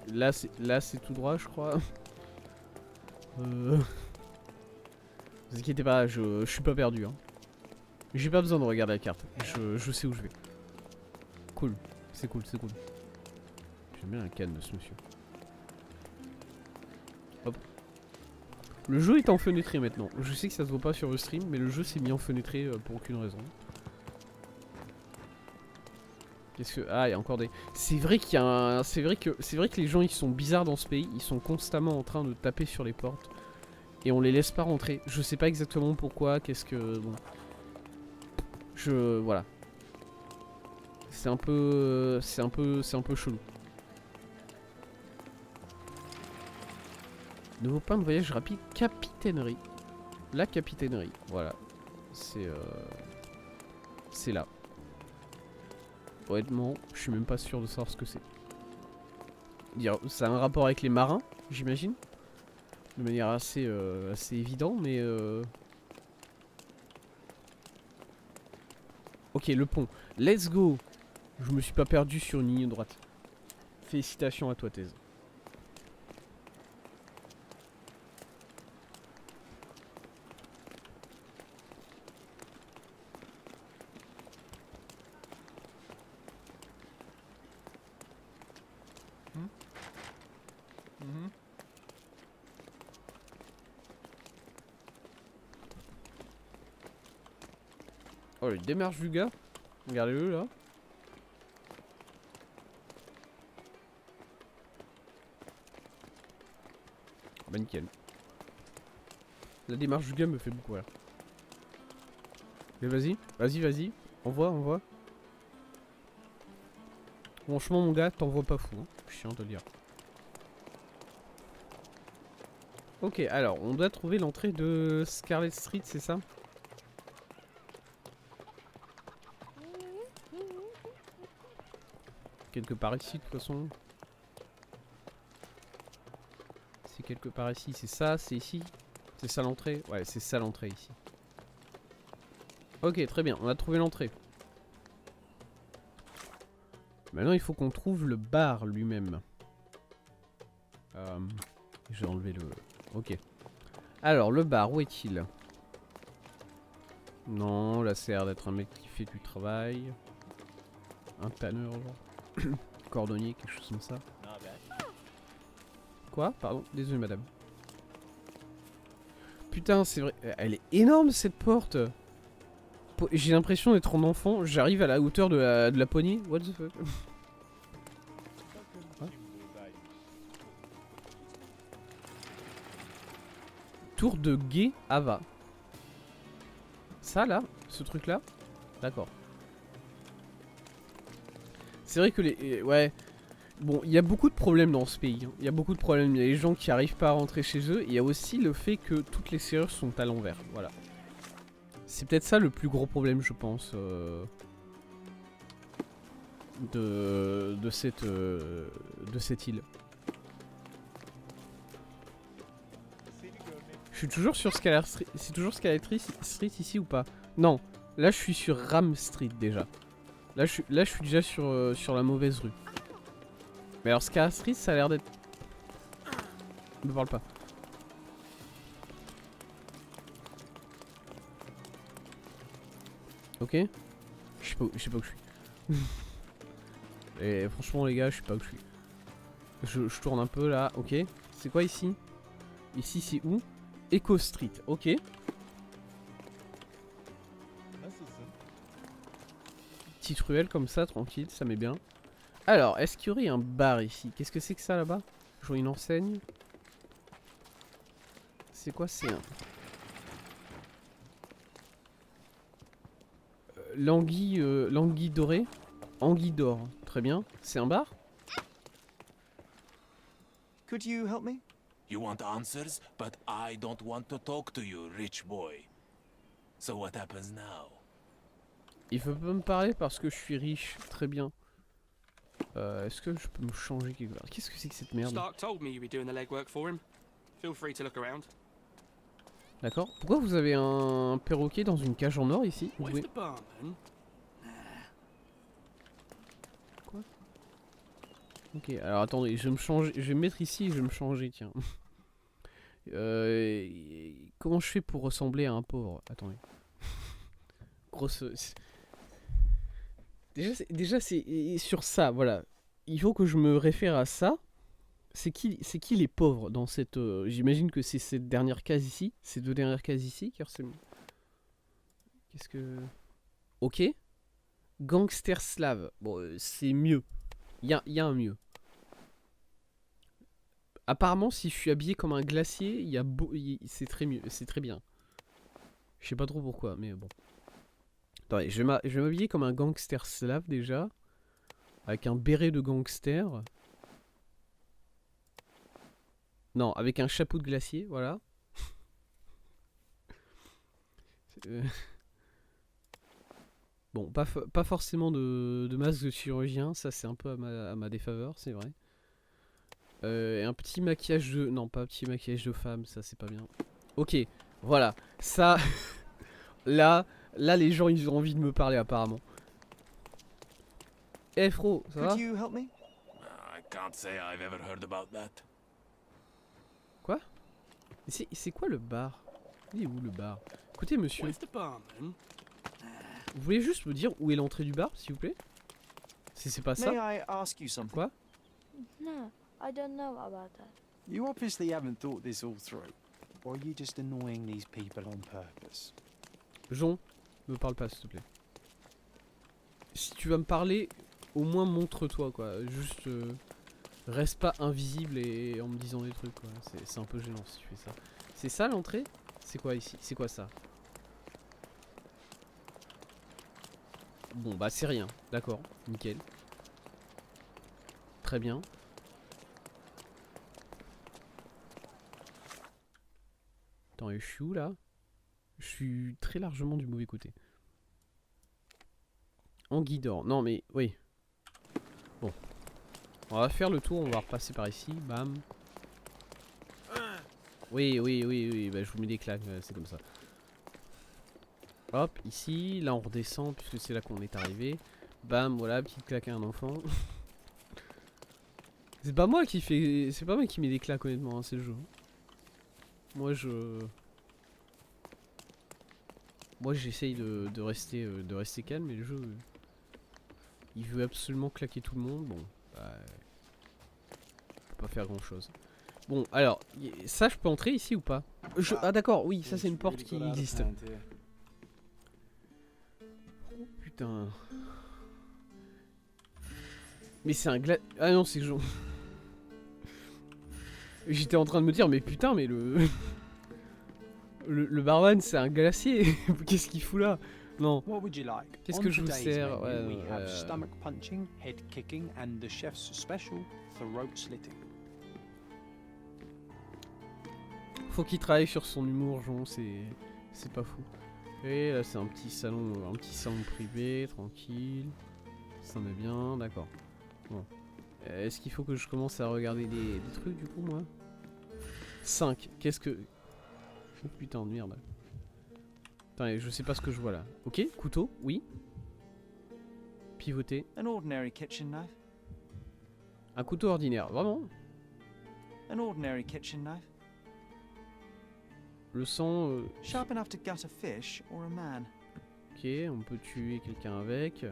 Là c'est tout droit je crois. Vous inquiétez pas, je suis pas perdu hein. J'ai pas besoin de regarder la carte, je sais où je vais. Cool, c'est cool, c'est cool. J'aime bien la canne de ce monsieur. Hop. Le jeu est en fenêtré maintenant. Je sais que ça se voit pas sur le stream, mais le jeu s'est mis en fenêtré pour aucune raison. Qu'est-ce que... Ah, il y a encore des... C'est vrai qu'il y a un... C'est vrai que les gens, ils sont bizarres dans ce pays. Ils sont constamment en train de taper sur les portes. Et on les laisse pas rentrer. Je sais pas exactement pourquoi, qu'est-ce que... Bon. Voilà. C'est un peu... C'est un peu chelou. Nouveau point de voyage rapide, capitainerie. La capitainerie, voilà. C'est là. Honnêtement, je suis même pas sûr de savoir ce que c'est. Ça a un rapport avec les marins, j'imagine. De manière assez évidente, mais... Ok, le pont. Let's go. Je me suis pas perdu sur une ligne droite. Félicitations à toi, Thèse. Oh, les démarches du gars. Regardez-le là. Bah nickel. La démarche du gars me fait beaucoup rire. Mais vas-y, vas-y. Envoie. Franchement mon gars, t'envoies pas fou. Hein. Chiant de lire. Ok, alors on doit trouver l'entrée de Scarlet Street, c'est ça? Quelque part ici de toute façon. C'est quelque part ici, c'est ça, c'est ici. C'est ça l'entrée? Ouais, c'est ça l'entrée ici. Ok, très bien, on a trouvé l'entrée. Maintenant il faut qu'on trouve le bar lui-même. J'ai enlevé le... Ok. Alors le bar, où est-il? Non, là c'est l'air d'être un mec qui fait du travail. Un tanneur genre. Cordonnier, quelque chose comme ça. Quoi? Pardon, désolé madame. Putain, c'est vrai. Elle est énorme cette porte. J'ai l'impression d'être en enfant. J'arrive à la hauteur de la poignée. What the fuck? Hein? Tour de Gué Ava. Ça là? Ce truc là? D'accord. C'est vrai que les... Ouais. Bon, il y a beaucoup de problèmes dans ce pays. Il y a beaucoup de problèmes. Il y a les gens qui arrivent pas à rentrer chez eux. Il y a aussi le fait que toutes les serrures sont à l'envers. Voilà. C'est peut-être ça le plus gros problème, je pense. De cette île. Je suis toujours sur Scalar Street. C'est toujours Scalar Street ici ou pas? Non. Là, je suis sur Ram Street déjà. Là, je suis déjà sur la mauvaise rue. Mais alors, Scalar Street, ça a l'air d'être... Me parle pas. Ok. Je sais pas où je suis. Et franchement, les gars, je sais pas où je suis. Je tourne un peu là. Ok. C'est quoi ici? Ici, c'est où? Echo Street. Ok. Petite ruelle comme ça, tranquille, ça met bien. Alors, est-ce qu'il y aurait un bar ici? Qu'est-ce que c'est que ça là-bas? Je vois une enseigne. C'est quoi? C'est un... L'anguille dorée. Anguille d'or. Très bien. C'est un bar? Could you help me? You want answers, but I don't want to talk to you, rich boy. So what happens now? Il veut pas me parler parce que je suis riche. Très bien. Est-ce que je peux me changer quelque part? Qu'est-ce que c'est que cette merde? Stark told me you'd be doing the legwork for him. Feel free to look around. D'accord. Pourquoi vous avez un perroquet dans une cage en or ici? Where's the barman? Quoi? Ok, alors attendez, je vais me changer, je vais me mettre ici et je vais me changer, tiens. Comment je fais pour ressembler à un pauvre? Attendez. Grosse... Déjà c'est sur ça, voilà. Il faut que je me réfère à ça. C'est qui les pauvres dans cette... J'imagine que c'est cette dernière case ici. Ces deux dernières cases ici qui ressemblent... Qu'est-ce que... Ok. Gangster slave. Bon, c'est mieux. Il y a un mieux. Apparemment, si je suis habillé comme un glacier, il y a c'est très mieux, c'est très bien. Je sais pas trop pourquoi, mais bon. Attendez, je vais m'habiller comme un gangster slave déjà, avec un béret de gangster. Non, avec un chapeau de glacier, voilà. Bon, pas forcément de masque de chirurgien, ça c'est un peu à ma défaveur, c'est vrai. Et un petit maquillage de... Non, pas un petit maquillage de femme, ça c'est pas bien. Ok, voilà, ça... là, les gens ils ont envie de me parler apparemment. Eh Fro, ça va? Could you help me? I can't say I've ever heard about that. Quoi? C'est quoi le bar? Il est où le bar? Écoutez monsieur, Where's the barman? vous voulez juste me dire où est l'entrée du bar s'il vous plaît? Si c'est pas ça? May I ask you something? Quoi? No, I don't know about that. You obviously haven't thought this all through. Or are you just annoying these people on purpose? Jon, me parle pas s'il te plaît. Si tu vas me parler, au moins montre-toi quoi. Juste reste pas invisible et en me disant des trucs quoi. C'est un peu gênant si tu fais ça. C'est ça l'entrée? C'est quoi ici? C'est quoi ça? Bon bah c'est rien, d'accord, nickel. Très bien. Attends, et je suis où là? Je suis très largement du mauvais côté. Anguille d'or, non mais oui. Bon. On va faire le tour, on va repasser par ici, bam. Oui, bah je vous mets des claques, c'est comme ça. Hop, ici, là on redescend puisque c'est là qu'on est arrivé. Bam, voilà, petite claque à un enfant. C'est pas moi qui fais... C'est pas moi qui mets des claques honnêtement, hein, c'est le jeu. Moi j'essaye de rester calme mais le jeu... il veut absolument claquer tout le monde, bon... Bah, on peut pas faire grand chose. Bon, alors, ça je peux entrer ici ou pas? Ah d'accord, oui, ça c'est une porte qui existe. Oh putain... Mais c'est un Ah non, c'est Jon. J'étais en train de me dire, mais putain, mais le... le barman, c'est un glacier. Qu'est-ce qu'il fout là? Non. What would you like? Qu'est-ce On que je vous today's sers? menu, we have stomach punching, head kicking, and the chef's special, throat slitting. Faut qu'il travaille sur son humour, Jon, c'est pas fou. Et là, c'est un petit salon privé, tranquille. Ça me bien, d'accord. Bon. Est-ce qu'il faut que je commence à regarder des trucs du coup, moi? 5. Qu'est-ce que... Oh putain de merde. Attends, je sais pas ce que je vois là. Ok, couteau, oui. Pivoter. An ordinary kitchen knife. Un couteau ordinaire, vraiment? An ordinary kitchen knife. Le sang... Sharp enough to gut a fish or a man. Ok, on peut tuer quelqu'un avec.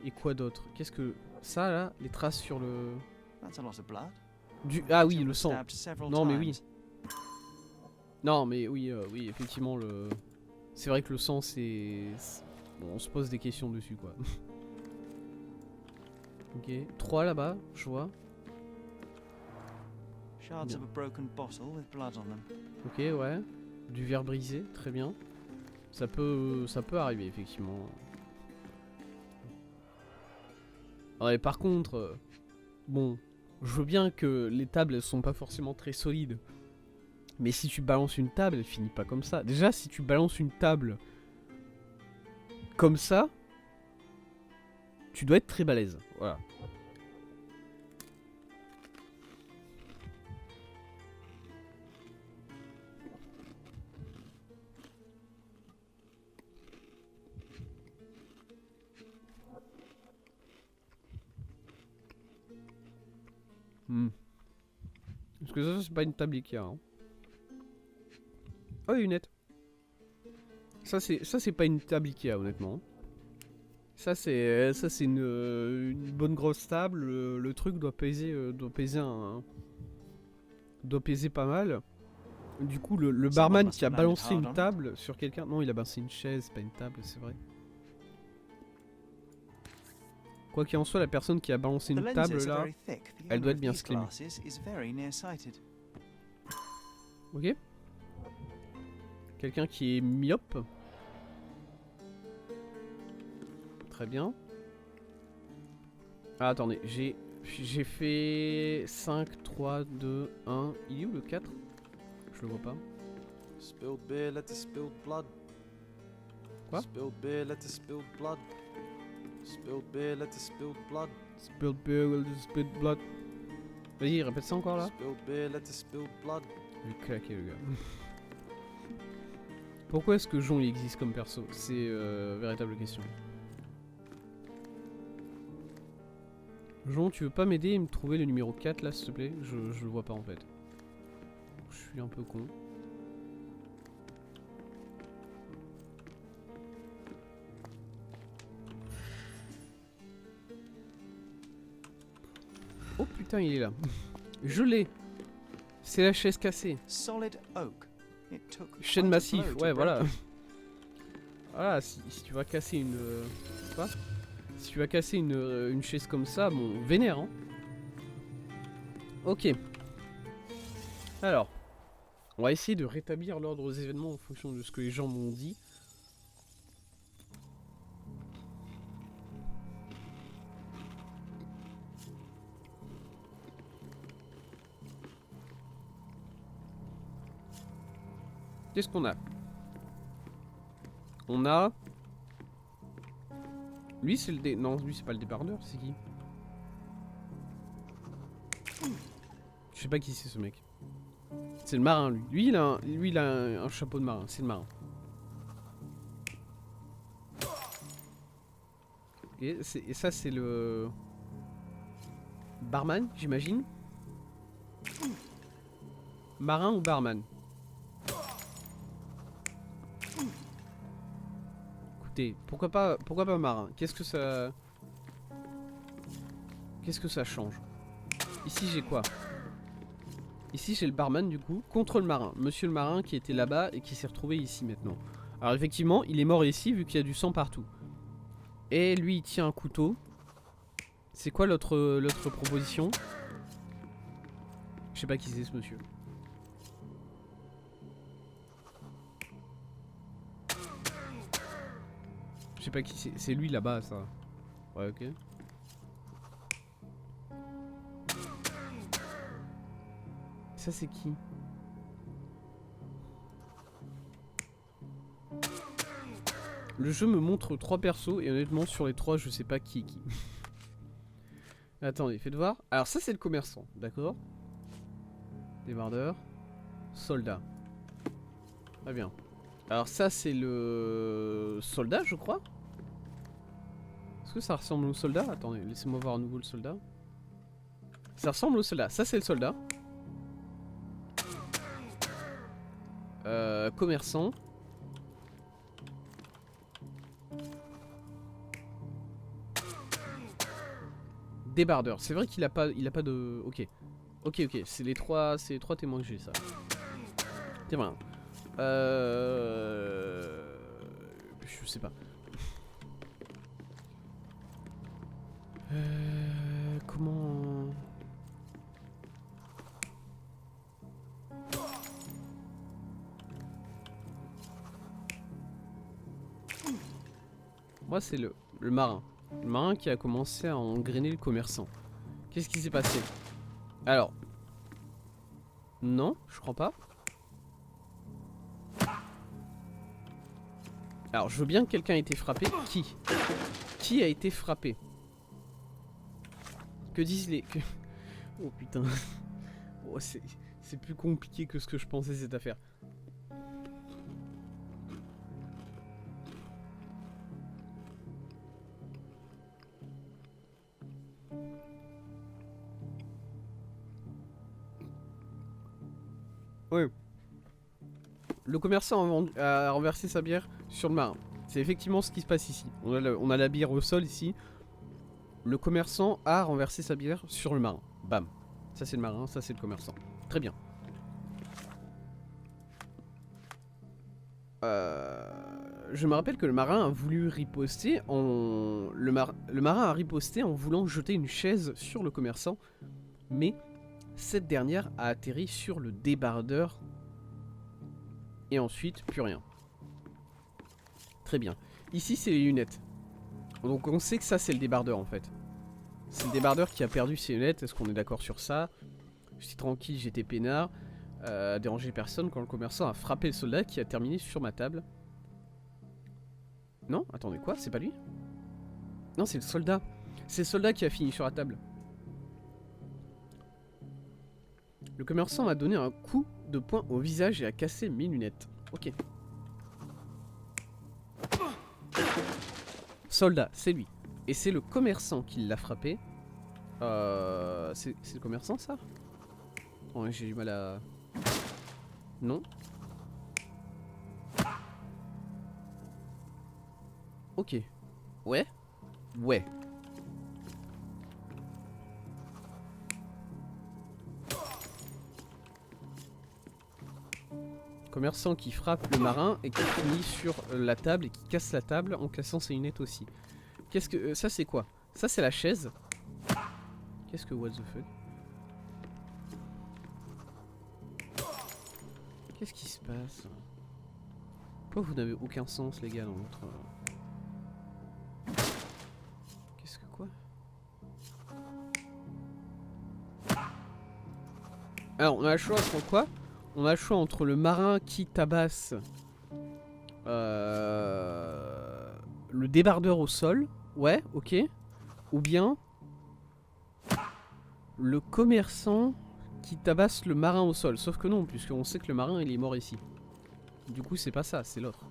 Et quoi d'autre? Qu'est-ce que... Ça là, les traces sur le... That's a lot of blood. Ah oui, Victim le was sang. stabbed several Non mais oui. times. Non mais oui, oui, effectivement le... C'est vrai que le sang c'est... Bon, on se pose des questions dessus quoi. Ok, 3 là-bas, je vois. Shards Bien. of a broken bottle with blood on them. Ok, ouais. Du verre brisé, très bien. Ça peut arriver effectivement. Ouais, par contre, bon, je veux bien que les tables elles sont pas forcément très solides. Mais si tu balances une table, elle finit pas comme ça. Déjà, si tu balances une table comme ça, tu dois être très balèze. Voilà. Parce que ça, c'est pas une table Ikea. Hein. Oh, les lunettes. Ça, c'est pas une table Ikea, honnêtement. Ça, c'est une bonne grosse table. Le truc doit peser pas mal. Du coup, le barman qui a balancé une table sur quelqu'un... Non, il a balancé une chaise, pas une table, c'est vrai. Quoi qu'il en soit, la personne qui a balancé une table là, elle doit être bien sclémée. Ok. Quelqu'un qui est myope. Très bien. Ah, attendez, j'ai fait 5, 3, 2, 1. Il est où le 4? Je le vois pas. Spilled beer led to spilled blood. Quoi? Spilled beer led to spilled blood. Spilled beer led to spilled blood. Spilled beer, spilled blood. Vas-y, répète ça encore là. Spilled beer led to spilled blood. Je vais claquer le gars. Pourquoi est-ce que Jon il existe comme perso? C'est véritable question. Jon, tu veux pas m'aider et me trouver le numéro 4 là s'il te plaît? Je le vois pas en fait. Je suis un peu con. Oh putain, il est là. Je l'ai. C'est la chaise cassée. Solid oak. It took Chaîne quite a massif, blow to ouais break voilà. it. Voilà, si tu vas casser une... quoi? Si tu vas casser une chaise comme ça, bon, vénère, hein. Ok. Alors, on va essayer de rétablir l'ordre des événements en fonction de ce que les gens m'ont dit. Qu'est-ce qu'on a? On a... Lui c'est le Non, lui c'est pas le débardeur, c'est qui? Je sais pas qui c'est ce mec. C'est le marin lui. Lui il a un chapeau de marin, c'est le marin. Ok, et ça c'est le... barman, j'imagine. Marin ou barman? Écoutez, pourquoi pas marin? Qu'est-ce que ça change? Ici j'ai quoi? Ici j'ai le barman du coup contre le marin. Monsieur le marin qui était là-bas et qui s'est retrouvé ici maintenant. Alors effectivement il est mort ici vu qu'il y a du sang partout. Et lui il tient un couteau. C'est quoi l'autre proposition? Je sais pas qui c'est ce monsieur. Je sais pas qui c'est. C'est lui là-bas ça. Ouais ok. Ça c'est qui? Le jeu me montre 3 persos et honnêtement sur les 3 je sais pas qui est qui. Attendez, faites voir. Alors ça c'est le commerçant, d'accord? Débardeur. Soldat. Très bien. Alors ça c'est le soldat je crois. Est-ce que ça ressemble au soldat? Attendez, laissez-moi voir à nouveau le soldat. Ça ressemble au soldat. Ça c'est le soldat. Commerçant. Débardeur. C'est vrai qu'il a pas de... Ok. Ok. C'est les trois témoins que j'ai ça. C'est vrai. Je sais pas. Comment... Moi c'est le marin. Le marin qui a commencé à engrainer le commerçant. Qu'est-ce qui s'est passé? Alors... Non, je crois pas. Alors je veux bien que quelqu'un ait été frappé. Qui? Qui a été frappé? Que disent les... Oh putain. Oh, c'est plus compliqué que ce que je pensais cette affaire. Ouais. Le commerçant a renversé sa bière sur le marin. C'est effectivement ce qui se passe ici. On a la bière au sol ici. Le commerçant a renversé sa bière sur le marin. Bam. Ça c'est le marin, ça c'est le commerçant. Très bien. Je me rappelle que le marin a voulu riposter en... Le marin a riposté en voulant jeter une chaise sur le commerçant. Mais cette dernière a atterri sur le débardeur. Et ensuite, plus rien. Très bien. Ici, c'est les lunettes. Donc on sait que ça, c'est le débardeur en fait. C'est le débardeur qui a perdu ses lunettes. Est-ce qu'on est d'accord sur ça? J'étais tranquille, j'étais peinard. Déranger personne quand le commerçant a frappé le soldat qui a terminé sur ma table. Non? Attendez, quoi? C'est pas lui? Non, c'est le soldat. C'est le soldat qui a fini sur la table. Le commerçant m'a donné un coup de poing au visage et a cassé mes lunettes. Ok. Soldat, c'est lui. Et c'est le commerçant qui l'a frappé. C'est le commerçant, ça? Oh, j'ai du mal à... Non. Ok. Ouais. Ouais. Commerçant qui frappe le marin et qui finit sur la table et qui casse la table en cassant ses lunettes aussi. Qu'est-ce que... ça c'est quoi? Ça c'est la chaise. Qu'est-ce que what the fuck? Qu'est-ce qui se passe? Pourquoi vous n'avez aucun sens les gars dans votre... Qu'est-ce que quoi? Alors on a le choix entre quoi? On a le choix entre le marin qui tabasse le débardeur au sol. Ouais, ok. Ou bien le commerçant qui tabasse le marin au sol. Sauf que non, puisqu'on sait que le marin il est mort ici. Du coup c'est pas ça, c'est l'autre.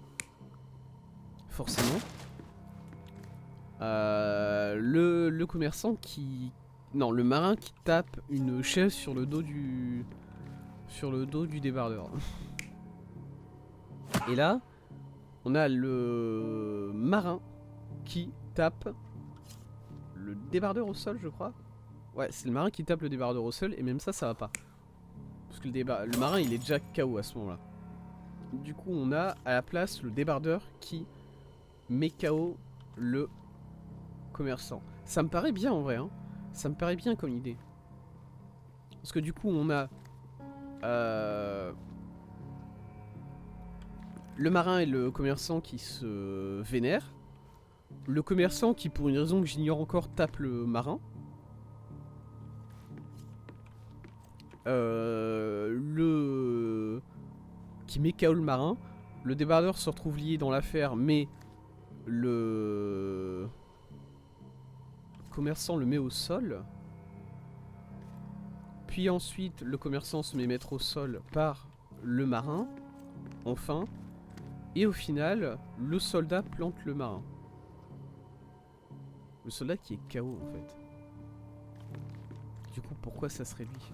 Forcément. Le commerçant qui... Non, le marin qui tape une chaise sur le dos du... débardeur. Et là, on a le marin qui tape le débardeur au sol, je crois. Ouais, c'est le marin qui tape le débardeur au sol, et même ça, ça va pas. Parce que le marin, il est déjà KO à ce moment-là. Du coup, on a à la place le débardeur qui met KO le commerçant. Ça me paraît bien en vrai, hein. Ça me paraît bien comme idée. Parce que du coup, on a... le marin et le commerçant qui se vénèrent. Le commerçant qui, pour une raison que j'ignore encore, tape le marin. Qui met KO le marin. Le débardeur se retrouve lié dans l'affaire, mais le commerçant le met au sol. Puis ensuite, le commerçant se met mettre au sol par le marin. Enfin. Et au final, le soldat plante le marin. Le soldat qui est KO en fait. Du coup, pourquoi ça serait lui?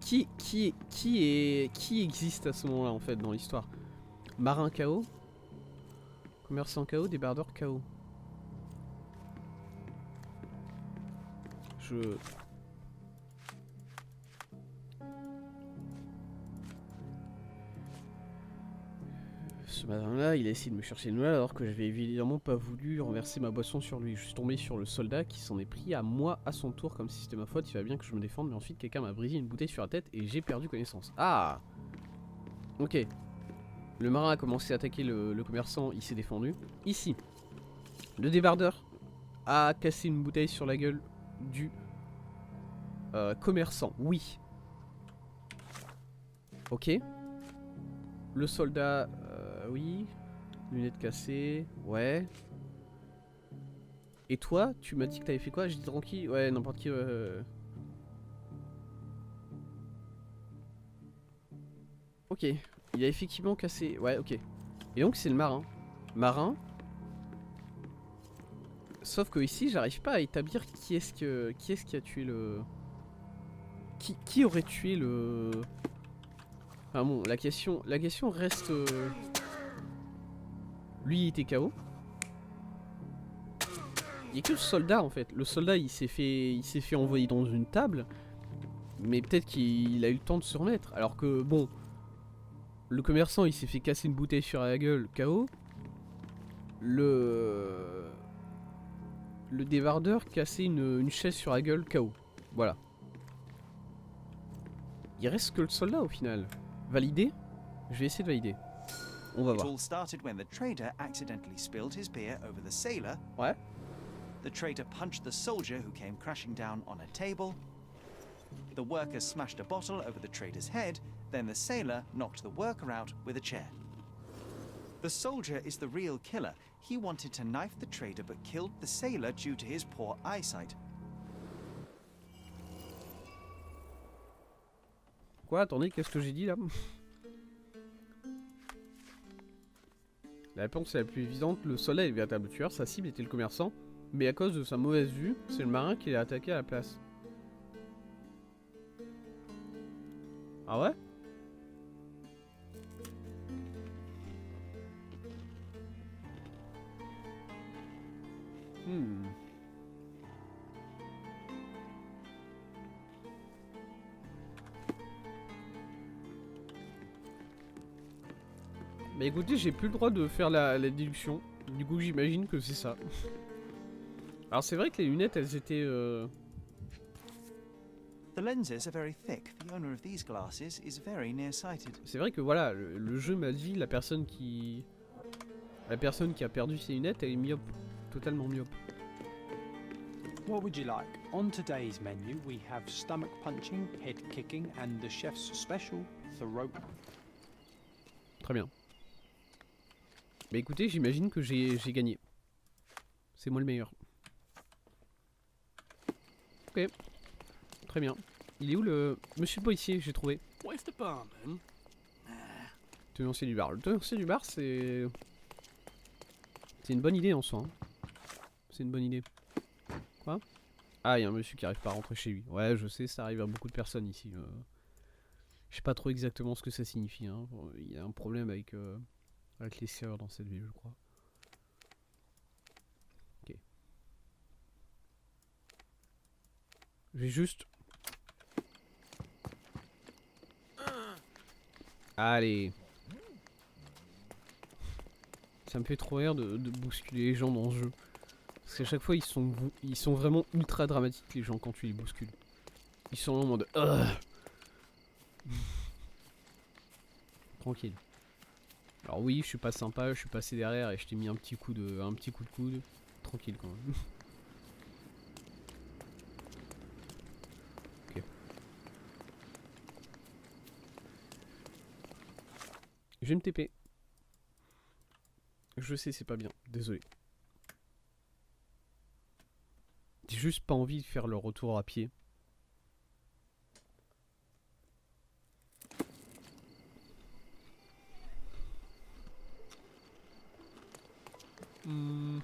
Qui existe à ce moment-là en fait dans l'histoire? Marin KO, commerçant KO, débardeur KO. Ce matin-là, il a essayé de me chercher une nouvelle alors que j'avais évidemment pas voulu renverser ma boisson sur lui. Je suis tombé sur le soldat qui s'en est pris à moi à son tour comme si c'était ma faute. Il va bien que je me défende, mais ensuite quelqu'un m'a brisé une bouteille sur la tête et j'ai perdu connaissance. Ah! Ok. Le marin a commencé à attaquer le commerçant, il s'est défendu. Ici, le débardeur a cassé une bouteille sur la gueule du commerçant. Oui. Ok. Le soldat... oui. Lunettes cassées. Ouais. Et toi, tu m'as dit que t'avais fait quoi? J'ai dit tranquille. Ouais, n'importe qui. Ok. Il a effectivement cassé. Ouais, ok. Et donc c'est le marin. Marin. Sauf que ici, j'arrive pas à établir qui est-ce qui a tué le... Qui aurait tué le... Enfin bon, la question reste... Lui, il était KO. Il y a que le soldat en fait. Le soldat, il s'est fait envoyer dans une table. Mais peut-être qu'il a eu le temps de se remettre. Alors que bon... Le commerçant, il s'est fait casser une bouteille sur la gueule, KO. Le dévardeur cassait une chaise sur la gueule, KO. Voilà. Il reste que le soldat au final. Validé? Je vais essayer de valider. On va It voir. all started when the trader accidentally spilled his beer over the sailor. Ouais. The trader punched the soldier who came crashing down on a table. The worker smashed a bottle over the trader's head. Then the sailor knocked the worker out with a chair. The soldier is the real killer. He wanted to knife the trader but killed the sailor due to his poor eyesight. Quoi? Attendez, qu'est-ce que j'ai dit là? La réponse est la plus évidente. Le soldat est le véritable tueur. Sa cible était le commerçant. Mais à cause de sa mauvaise vue, c'est le marin qui l'a attaqué à la place. Ah ouais? Bah écoutez, j'ai plus le droit de faire la déduction. Du coup, j'imagine que c'est ça. Alors c'est vrai que les lunettes, elles étaient... The lenses are very thick. The owner of these glasses is very nearsighted. C'est vrai que voilà, le jeu m'a dit la personne qui a perdu ses lunettes, elle est myope. Totalement myope. What would you like? On today's menu, we have stomach punching, head kicking, and the chef's special, throat. Très bien. Bah écoutez, j'imagine que j'ai gagné. C'est moi le meilleur. Ok. Très bien. Il est où le... Monsieur le policier, j'ai trouvé. What if the barman? Tenancier du bar. Le tenancier du bar, c'est... C'est une bonne idée en soi. Hein. C'est une bonne idée. Quoi? Ah, il y a un monsieur qui arrive pas à rentrer chez lui. Ouais, je sais, ça arrive à beaucoup de personnes ici. Je sais pas trop exactement ce que ça signifie. Hein. Il y a un problème avec les serveurs dans cette ville, je crois. Ok. Je vais juste... Allez. Ça me fait trop rire de bousculer les gens dans ce jeu. Parce qu'à chaque fois, ils sont vraiment ultra dramatiques, les gens, quand tu les bouscules. Ils sont en mode... Tranquille. Alors oui, je suis pas sympa, je suis passé derrière et je t'ai mis un petit coup de coude. Tranquille quand même. Ok. Je vais me TP. Je sais, c'est pas bien. Désolé. J'ai juste pas envie de faire le retour à pied. Ben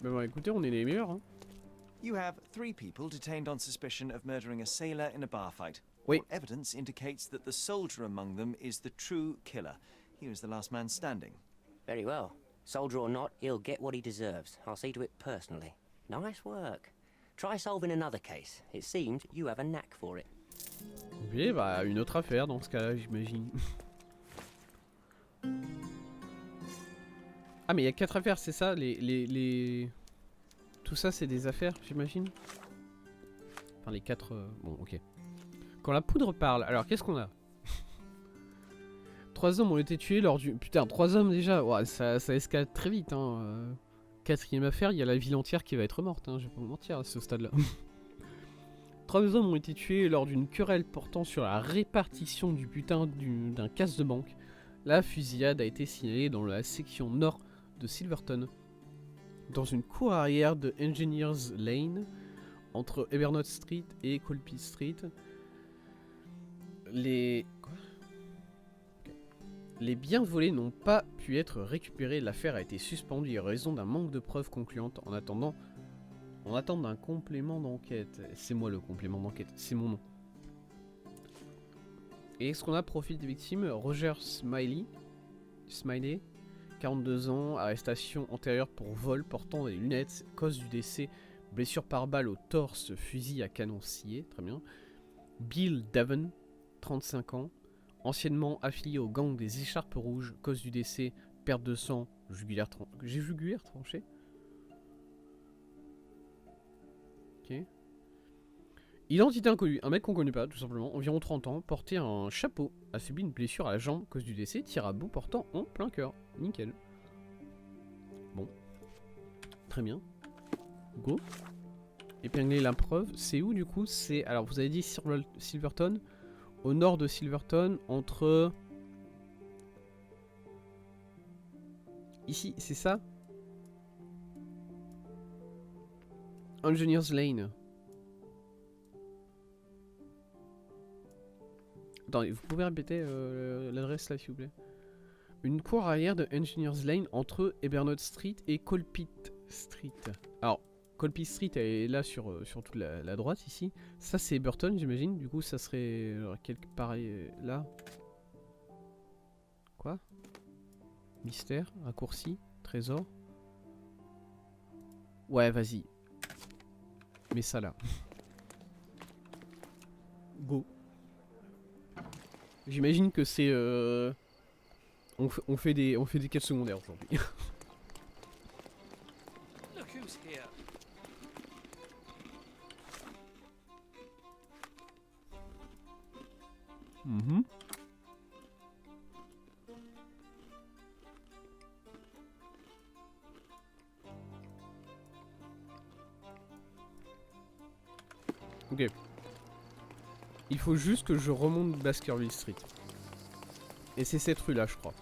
bon, écoutez, on est les meilleurs. Hein. You have 3 people detained on suspicion of murdering a sailor in a bar fight. Oui. All evidence indicates that the soldier among them is the true killer. He was the last man standing. Very well. Soldier or not, he'll get what he deserves. I'll see to it personally. Nice work. Try solving another case. It seems you have a knack for it. Oui, bah une autre affaire dans ce cas-là, j'imagine. Ah mais il y a 4 affaires, c'est ça les... Tout ça c'est des affaires, j'imagine. Enfin les 4... Bon, ok. Quand la poudre parle, alors qu'est-ce qu'on a? 3 hommes ont été tués lors du... Putain, 3 hommes déjà, ouais, ça escalade très vite. Hein. 4e affaire, il y a la ville entière qui va être morte, hein, je vais pas vous mentir à ce stade-là. 3 hommes ont été tués lors d'une querelle portant sur la répartition du butin d'un casse de banque. La fusillade a été signalée dans la section nord de Silverton, dans une cour arrière de Engineers Lane, entre Evernote Street et Colby Street. les... Quoi? Ok. Les biens volés n'ont pas pu être récupérés. L'affaire a été suspendue en raison d'un manque de preuves concluantes. En attendant d'un complément d'enquête. C'est moi le complément d'enquête, c'est mon nom. Et est-ce qu'on a profil des victimes? Roger Smiley, 42 ans, arrestation antérieure pour vol, portant des lunettes, cause du décès, blessure par balle au torse, fusil à canon scié, très bien. Bill Davon, 35 ans, anciennement affilié au gang des écharpes rouges, cause du décès, perte de sang, jugulaire tranché. Ok. Identité inconnue, un mec qu'on connaît pas, tout simplement, environ 30 ans, portait un chapeau, a subi une blessure à la jambe, cause du décès, tir à bout portant en plein cœur. Nickel. Bon. Très bien. Go. Épingler la preuve, c'est où du coup? C'est, alors vous avez dit Silverton, au nord de Silverton, entre... Ici, c'est ça? Engineers Lane. Attendez, vous pouvez répéter l'adresse là s'il vous plaît? Une cour arrière de Engineers Lane entre Ebernoth Street et Colpit Street. Alors, Colpit Street elle est là sur toute la droite ici. Ça c'est Burton j'imagine, du coup ça serait quelque part là. Quoi? Mystère, raccourci, trésor. Ouais vas-y. Mets ça là. Go. J'imagine que c'est on fait des quêtes secondaires aujourd'hui. Look who's here. Mhm. Ok. Il faut juste que je remonte Baskerville Street. Et c'est cette rue là je crois.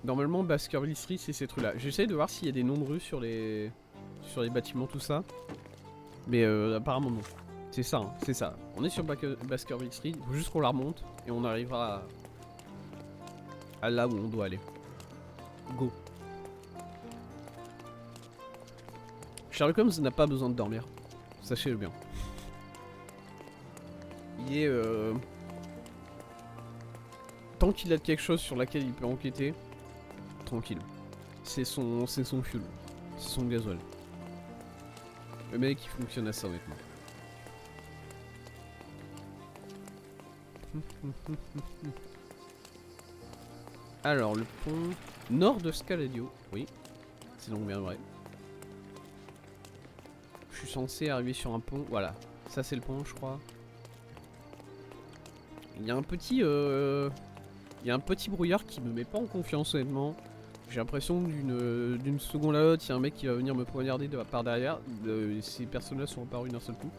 Normalement Baskerville Street c'est cette rue là. J'essaie de voir s'il y a des noms de rues sur les bâtiments tout ça. Mais apparemment non. C'est ça, hein, c'est ça. On est sur Baskerville Street, il faut juste qu'on la remonte et on arrivera à là où on doit aller. Go. Sherlock Holmes n'a pas besoin de dormir. Sachez-le bien. Il est... Tant qu'il a quelque chose sur laquelle il peut enquêter, tranquille. C'est son fuel. C'est son gasoil. Le mec il fonctionne à ça honnêtement. Alors le pont nord de Scaladio, oui, c'est donc bien vrai. Je suis censé arriver sur un pont, voilà, ça c'est le pont je crois. Il y a un petit brouillard qui me met pas en confiance honnêtement. J'ai l'impression que d'une seconde à l'autre, il y a un mec qui va venir me poignarder par derrière. Ces personnes là sont apparues d'un seul coup.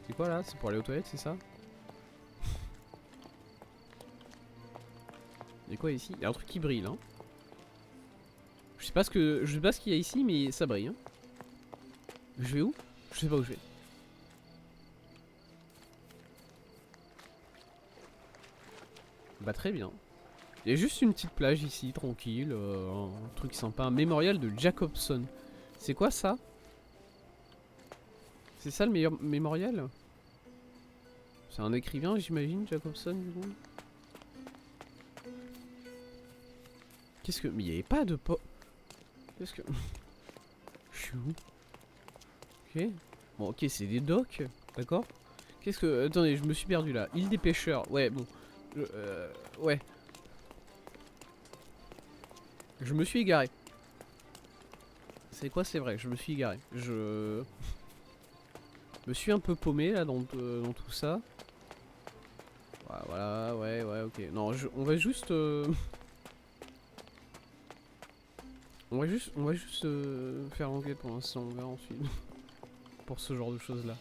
C'est quoi là? C'est pour aller aux toilettes, c'est ça? Il y a quoi ici? Il y a un truc qui brille là. Je sais pas ce qu'il y a ici, mais ça brille. Hein. Je vais où? Je sais pas où je vais. Bah très bien. Il y a juste une petite plage ici, tranquille, un truc sympa, un mémorial de Jacobson. C'est quoi ça? C'est ça le meilleur mémorial? C'est un écrivain j'imagine, Jacobson du coup. Qu'est-ce que... Mais il n'y avait pas de Qu'est-ce que... Je suis où? Ok. Bon ok c'est des docks, d'accord. Qu'est-ce que... Attendez, je me suis perdu là. Île des pêcheurs, ouais bon. Ouais. Je me suis égaré. C'est quoi? C'est vrai, je me suis égaré. Je me suis un peu paumé là dans tout ça. Ouais, voilà, ouais, ok. Non, on va juste... On va juste faire l'enquête pour l'instant, on verra ensuite. Pour ce genre de choses là.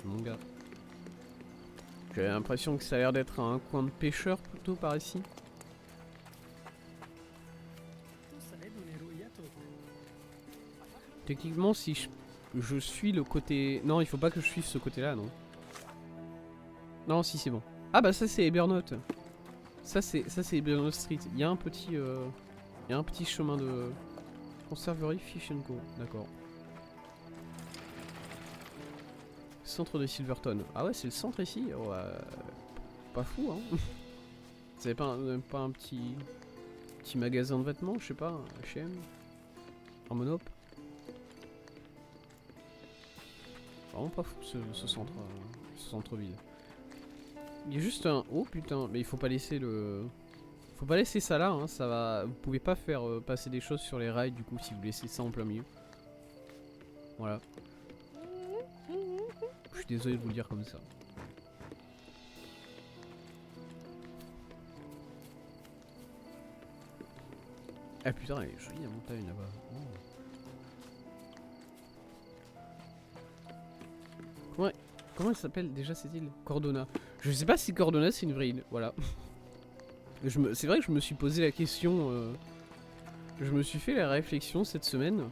Mon gars. J'ai l'impression que ça a l'air d'être un coin de pêcheur plutôt par ici. Techniquement, si je suis le côté... Non, il faut pas que je suive ce côté-là, non. Non, si, c'est bon. Ah bah ça, c'est Ebernote. Ça, c'est Ebernote Street. Il y a un petit... Il y a un petit chemin de... Conserverie Fish & Co. D'accord. Centre de Silverton. Ah ouais, c'est le centre ici. Ouais. Pas fou, hein. Vous avez pas un petit magasin de vêtements, je sais pas, un H&M, un Monop. Vraiment pas fou ce centre-ville. Il y a juste un... Oh putain, mais il faut pas laisser le... Faut pas laisser ça là, hein, ça va... Vous pouvez pas faire passer des choses sur les rails du coup si vous laissez ça en plein milieu. Voilà. Je suis désolé de vous le dire comme ça. Ah putain, elle est jolie la montagne là-bas. Oh. Comment elle s'appelle déjà cette île? Cordona. Je sais pas si Cordona c'est une vraie île, voilà. C'est vrai que je me suis posé la question, je me suis fait la réflexion cette semaine.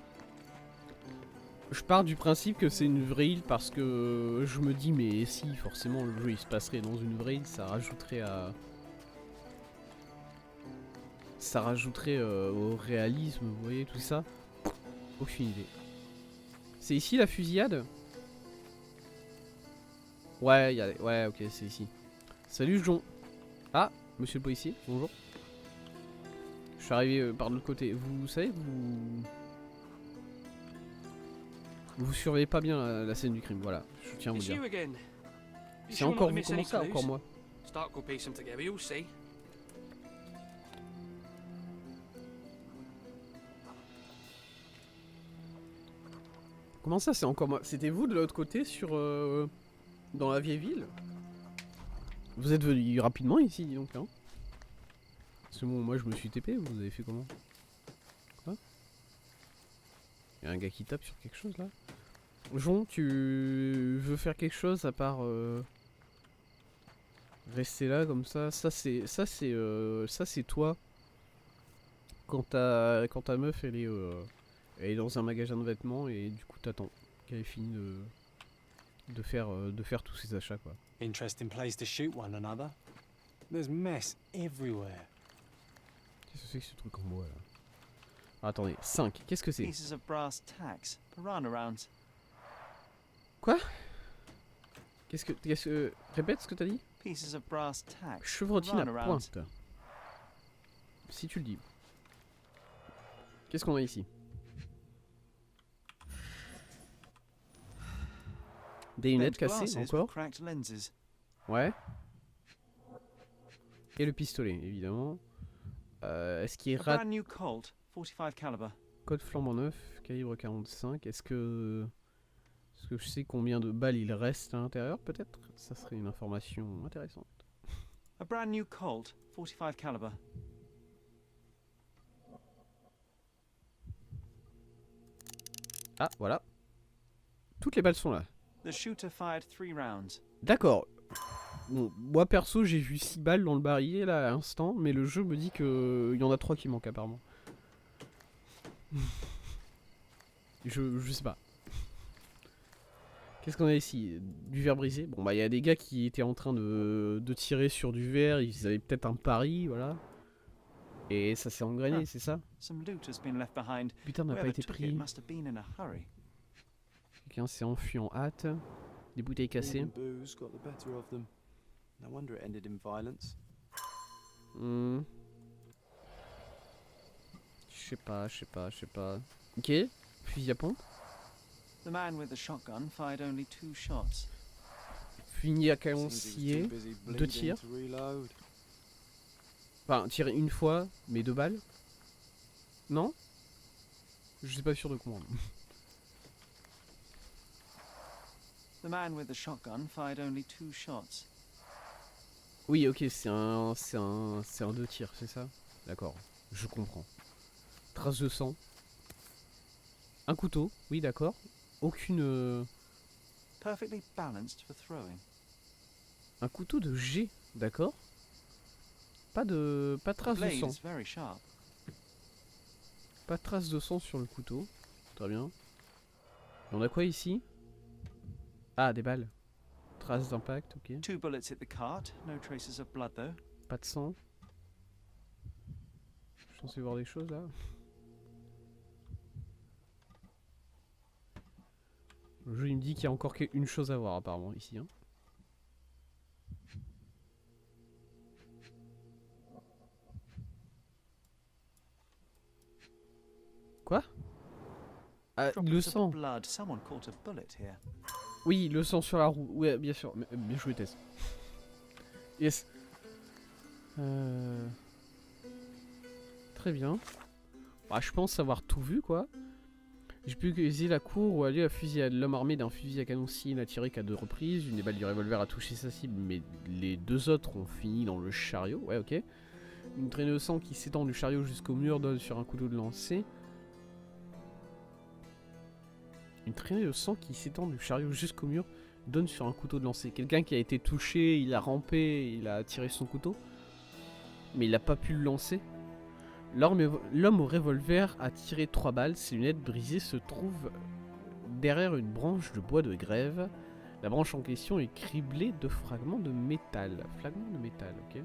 Je pars du principe que c'est une vraie île parce que je me dis mais si forcément le jeu il se passerait dans une vraie île, ça rajouterait à... Ça rajouterait au réalisme, vous voyez tout ça. Aucune idée. C'est ici la fusillade? Ouais, ouais, ok, c'est ici. Salut Jon. Ah, monsieur le policier, bonjour. Je suis arrivé par l'autre côté. Vous savez, vous surveillez pas bien la scène du crime, voilà. Je tiens à vous It's dire. you again. You C'est sure not encore to vous, miss comment any ça, clues? encore moi? Stark will piece them together, you'll see. Comment ça, c'est encore moi? C'était vous de l'autre côté sur... dans la vieille ville? Vous êtes venu rapidement ici, dis donc, hein? C'est bon, moi je me suis TP, vous avez fait comment? Quoi? Y'a un gars qui tape sur quelque chose là? Jon, tu veux faire quelque chose à part rester là comme ça? Ça c'est toi. Quand ta meuf elle est dans un magasin de vêtements et du coup t'attends qu'elle ait fini de faire tous ses achats quoi. Interesting place to shoot one another. There's mess everywhere. Qu'est-ce que c'est que ce truc en bois là? Ah, attendez, 5, qu'est-ce que c'est? Pieces of brass tacks, piranha rounds. Quoi? Répète ce que t'as dit? Pieces of brass tacks, Chevrotine à piranha rounds. pointe. Si tu le dis. Qu'est-ce qu'on a ici? Des lunettes Bent cassées glasses with encore? cracked lenses. Ouais. Et le pistolet, évidemment. Est-ce qu'il A rate brand new Colt, 45 caliber. code flambant neuf, calibre 45? Est-ce que je sais combien de balles il reste à l'intérieur peut-être? Ça serait une information intéressante. A brand new Colt, 45 caliber. Ah, voilà. Toutes les balles sont là. The shooter fired 3 rounds. D'accord. Bon, moi perso j'ai vu 6 balles dans le barillet là à l'instant, mais le jeu me dit que il y en a 3 qui manquent apparemment. je sais pas. Qu'est-ce qu'on a ici? Du verre brisé. Bon bah il y a des gars qui étaient en train de tirer sur du verre, ils avaient peut-être un pari, voilà. Et ça s'est engrainé, Ah. c'est ça? Some loot has been left behind. Putain, n'a pas Whoever été took pris. it must have been in a hurry. Quelqu'un s'est enfui en hâte. Des bouteilles cassées. Booze got the better of them. No wonder it ended in violence. Je sais pas. Ok, fusil à pompe. The man with the shotgun fired only 2 shots. Fusil à Seems he was calancier. too busy 2 bleeding tirs. to reload. Enfin, tirer une fois, mais 2 balles. Non? Je suis pas sûr de comprendre. The man with the shotgun fired only 2 shots. Oui, ok, c'est un 2 tirs, c'est ça? D'accord, je comprends. Trace de sang. Un couteau, oui, d'accord. Aucune... Perfectly balanced for throwing. Un couteau de G, d'accord. Pas de trace de Blade sang. is very sharp. Pas de trace de sang sur le couteau. Très bien. On a quoi ici? Ah, des balles. Traces d'impact, ok. 2 bullets hit the cart. No traces of blood though. Pas de sang. Je suis censé voir des choses là. Le jeu il me dit qu'il y a encore une chose à voir apparemment ici. Hein. Quoi? Ah, le Droplets sang. of blood. Someone caught a bullet here. Oui, le sang sur la roue. Ouais, bien sûr. Bien joué, Tess. Yes. Très bien. Bah, je pense avoir tout vu, quoi. J'ai pu utiliser la cour où a lieu la fusillade. L'homme armé d'un fusil à canon cible n'a tiré qu'à 2 reprises. Une des balles du revolver a touché sa cible, mais les 2 autres ont fini dans le chariot. Ouais, ok. Une traînée de sang qui s'étend du chariot jusqu'au mur donne sur un couteau de lancer. Une traînée de sang qui s'étend du chariot jusqu'au mur donne sur un couteau de lancer. Quelqu'un qui a été touché, il a rampé, il a tiré son couteau. Mais il n'a pas pu le lancer. L'homme au revolver a tiré 3 balles. Ses lunettes brisées se trouvent derrière une branche de bois de grève. La branche en question est criblée de fragments de métal. Fragments de métal, ok.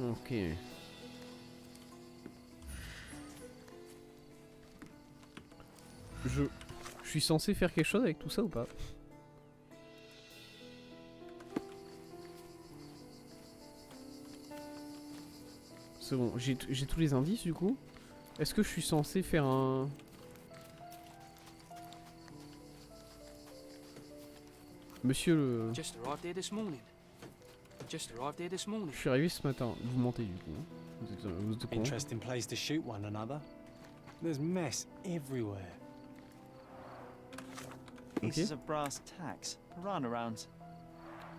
Ok. Je suis censé faire quelque chose avec tout ça ou pas? C'est bon, j'ai tous les indices du coup. Est-ce que je suis censé faire un... Monsieur le... Just arrived here this morning. Just arrived here this morning. Je suis arrivé ce matin. Vous mentez du coup. Vous êtes con. Interesting place to shoot one another. There's mess everywhere. Pieces of brass tacks. Piranha rounds.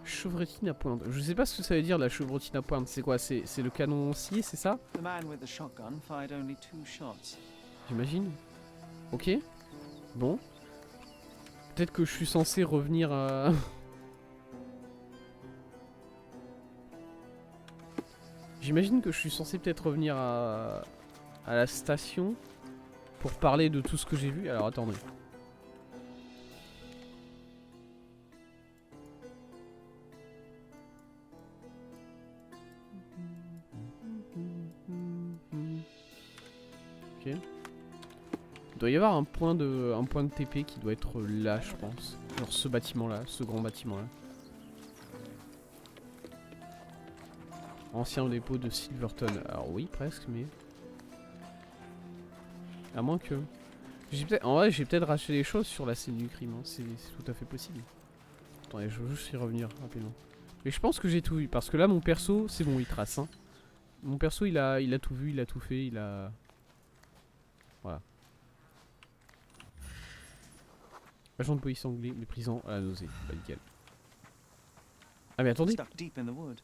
Chevrotine à pointe. Je sais pas ce que ça veut dire la chevrotine à pointe. C'est quoi? C'est le canon scié, c'est ça? The man with the shotgun fired only 2 shots. J'imagine. Ok. Bon. Peut-être que je suis censé revenir à... J'imagine que je suis censé peut-être revenir à la station pour parler de tout ce que j'ai vu. Alors attendez. Ok. Il doit y avoir un point de TP qui doit être là, je pense. Genre ce bâtiment là, ce grand bâtiment là. Ancien dépôt de Silverton. Alors oui, presque, mais... À moins que... En vrai, j'ai peut-être racheté des choses sur la scène du crime. Hein. C'est tout à fait possible. Attendez, je veux juste y revenir rapidement. Mais je pense que j'ai tout vu. Parce que là, mon perso, c'est bon, il trace. Hein. Mon perso, il a tout vu, il a tout fait, il a... Voilà. Agent de police anglais, méprisant à la nausée. Bah nickel. Ah mais attendez, Stuck deep in the wood.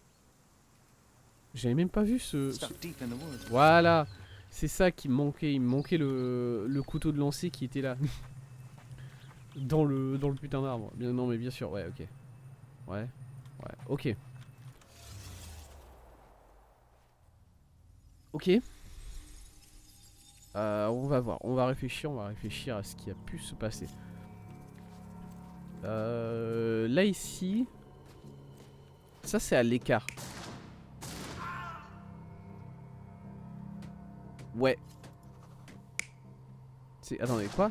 j'avais même pas vu ce... Stuck deep in the wood. Voilà. C'est ça qui me manquait. Il me manquait le couteau de lancer qui était là. dans le putain d'arbre. Bien, non mais bien sûr, ouais, ok. Ouais, ok. Ok. On va voir, on va réfléchir à ce qui a pu se passer. Là ici, ça c'est à l'écart. Ouais. Attendez, quoi?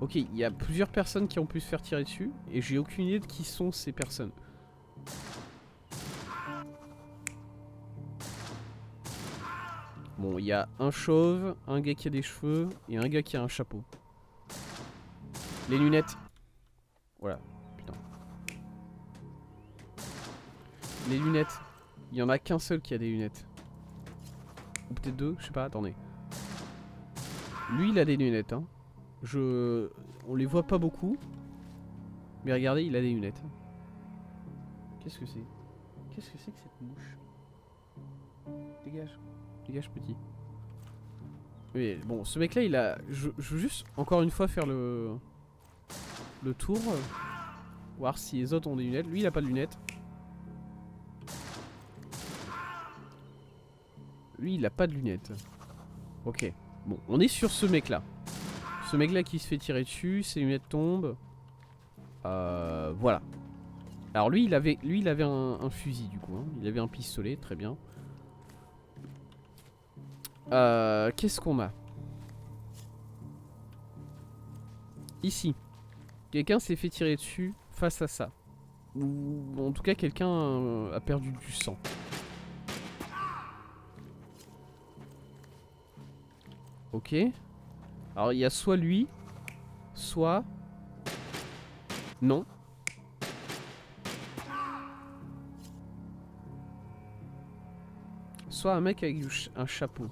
Ok, il y a plusieurs personnes qui ont pu se faire tirer dessus et j'ai aucune idée de qui sont ces personnes. Bon, il y a un chauve, un gars qui a des cheveux et un gars qui a un chapeau. Les lunettes. Voilà, putain. Les lunettes. Il y en a qu'un seul qui a des lunettes. Ou peut-être 2, je sais pas, attendez. Lui, il a des lunettes, hein. On les voit pas beaucoup. Mais regardez, il a des lunettes. Qu'est-ce que c'est? Qu'est-ce que c'est que cette mouche? Dégage. Dégage, petit. Oui, bon, ce mec-là, il a... Je veux juste, encore une fois, faire le tour. Voir si les autres ont des lunettes. Lui, il a pas de lunettes. Lui, il a pas de lunettes. Ok. Bon, on est sur ce mec là. Ce mec là qui se fait tirer dessus, ses lunettes tombent. Voilà. Alors lui il avait un fusil du coup, hein. Il avait un pistolet, très bien. Qu'est-ce qu'on a? Ici. Quelqu'un s'est fait tirer dessus face à ça. Ou en tout cas quelqu'un a perdu du sang. Ok. Alors il y a soit lui, soit... Non. Soit un mec avec un chapeau.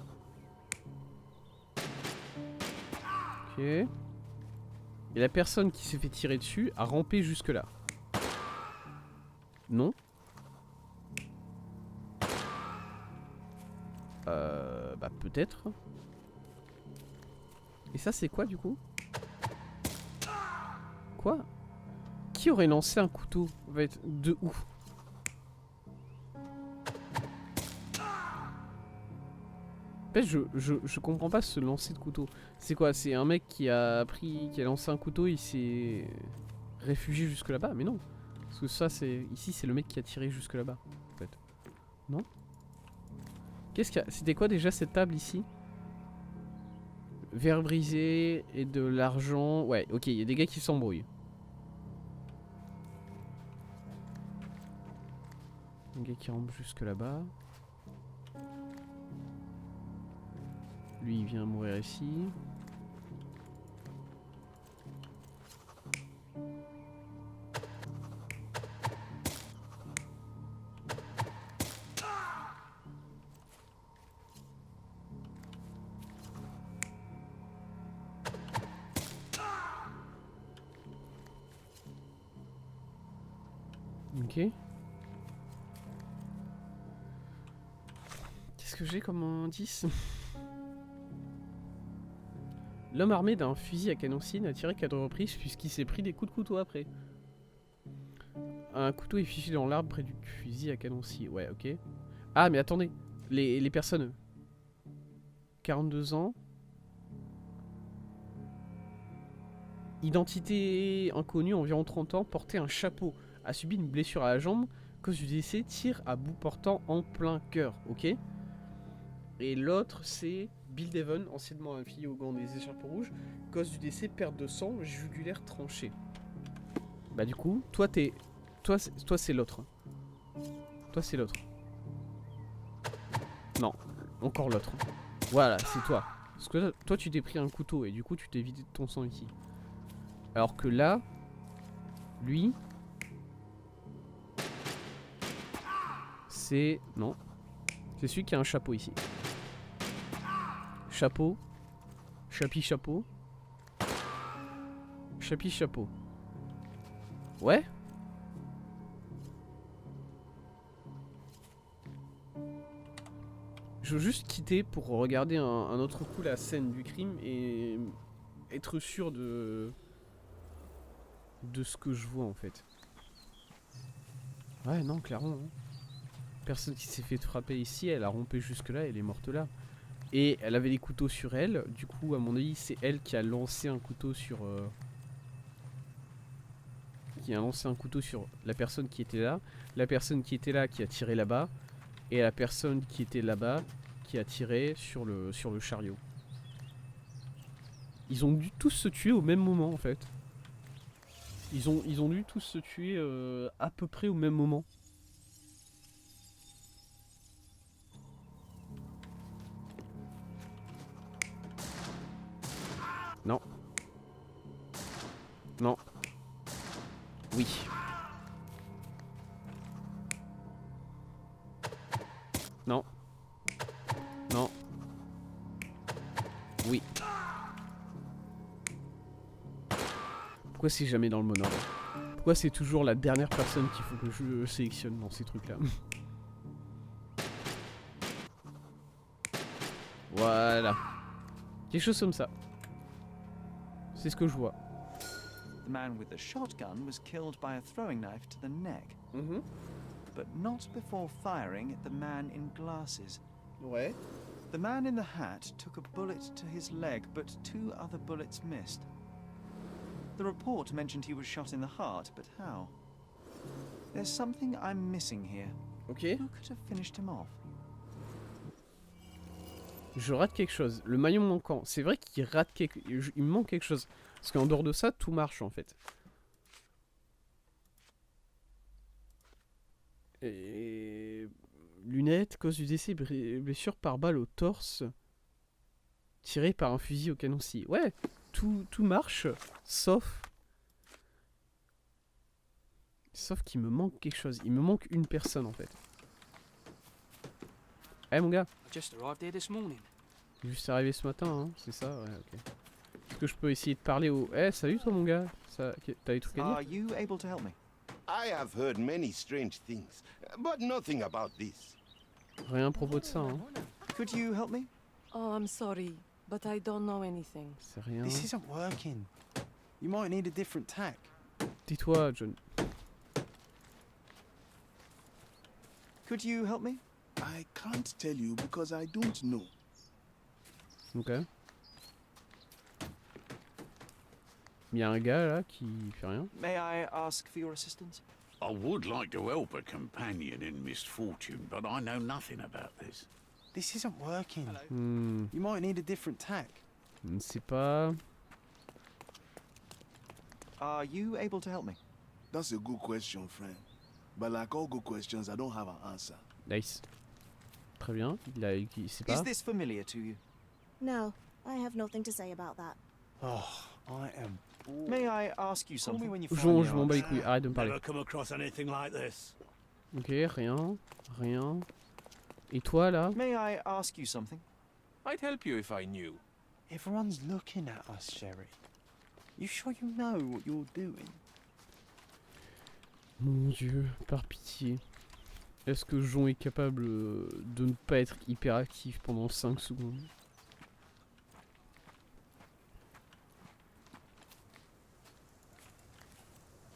Ok. Et la personne qui s'est fait tirer dessus a rampé jusque là. Non. Bah peut-être. Et ça c'est quoi du coup? Quoi? Qui aurait lancé un couteau? Va être de où? En fait, je comprends pas ce lancer de couteau. C'est quoi? C'est un mec qui a lancé un couteau, il s'est réfugié jusque là-bas? Mais non. Parce que ça, c'est... Ici, c'est le mec qui a tiré jusque là-bas, en fait. Non? Qu'est-ce qu'il y a? C'était quoi déjà cette table ici? Verre brisé et de l'argent. Ouais, ok, il y a des gars qui s'embrouillent. Un gars qui rentre jusque là-bas. Lui, il vient mourir ici. Ok. Qu'est-ce que j'ai comme indice? L'homme armé d'un fusil à canon-cine a tiré 4 reprises puisqu'il s'est pris des coups de couteau après. Un couteau est fichu dans l'arbre près du fusil à canon-cine. Ouais, ok. Ah, mais attendez. Les personnes. 42 ans. Identité inconnue, environ 30 ans, portait un chapeau. A subi une blessure à la jambe. Cause du décès, tir à bout portant en plein cœur. Ok. Et l'autre, c'est Bill Devon, anciennement affilié au gant des écharpes rouges. Cause du décès, perte de sang, jugulaire tranché. Bah du coup, toi t'es... Toi c'est l'autre. Toi c'est l'autre. Non, encore l'autre. Voilà, c'est toi. Parce que toi tu t'es pris un couteau et du coup tu t'es vidé de ton sang ici. Alors que là, lui... C'est... Non. C'est celui qui a un chapeau ici. Chapeau. Chapeau. Chapeau. Ouais. Je veux juste quitter pour regarder un autre coup la scène du crime et être sûr de ce que je vois en fait. Ouais, non, clairement. Hein. Personne qui s'est fait frapper ici, elle a rompé jusque là, elle est morte là. Et elle avait des couteaux sur elle, du coup à mon avis c'est elle qui a lancé un couteau sur... Qui a lancé un couteau sur la personne qui était là. La personne qui était là qui a tiré là-bas. Et la personne qui était là-bas qui a tiré sur le chariot. Ils ont dû tous se tuer au même moment en fait. Ils ont dû tous se tuer à peu près au même moment. Non. Non. Oui. Non. Non. Oui. Pourquoi c'est jamais dans le bon ordre? Pourquoi c'est toujours la dernière personne qu'il faut que je sélectionne dans ces trucs-là? Voilà. Quelque chose comme ça. C'est ce que je vois. The man with the shotgun was killed by a throwing knife to the neck, but not before firing at the man in glasses. Ouais. The man in the hat took a bullet to his leg, but 2 other bullets missed. The report mentioned he was shot in the heart, but how? There's something I'm missing here. Ok. Who could have finished him off? Je rate quelque chose. Le maillon manquant. C'est vrai qu'il rate quelque... Il me manque quelque chose. Parce qu'en dehors de ça, tout marche en fait. Et... Lunettes, cause du décès, blessure par balle au torse. Tiré par un fusil au canon scie. Ouais, tout marche, sauf... Sauf qu'il me manque quelque chose. Il me manque une personne en fait. Eh mon gars, I just arrived here this morning. juste arrivé ce matin, hein, c'est ça? Ouais, ok. Est-ce que je peux essayer de parler au... Eh, salut toi mon gars. T'as des trucs à Are dire? you able to help me? I have heard many strange things, but nothing about this. Rien à propos de ça, hein. Could you help me? Oh, I'm sorry, but I don't know anything. C'est rien. This isn't working. You might need a different tack. Tais-toi, John. Could you help me? I can't tell you because I don't know. Ok. Il y a un gars là qui fait rien. May I ask for your assistance? I would like to help a companion in misfortune, but I know nothing about this. This isn't working. Hmm, You might need a different tack. je ne sais pas. Are you able to help me? That's a good question, friend. But like all good questions, I don't have an answer. Nice. Très bien. Il sait pas. Is this familiar to you? No, I have nothing to say about that. Oh, I am bored. May I ask you Call me something? when you find Jean, the je m'en bats les answer. couilles. Arrête de me parler. Never come across anything like this. Ok, rien. Rien. Et toi là? May I ask you something? I'd help you if I knew. Everyone's looking at us, Sherry. You sure you know what you're doing? Mon dieu, par pitié. Est-ce que Jon est capable de ne pas être hyperactif pendant 5 secondes?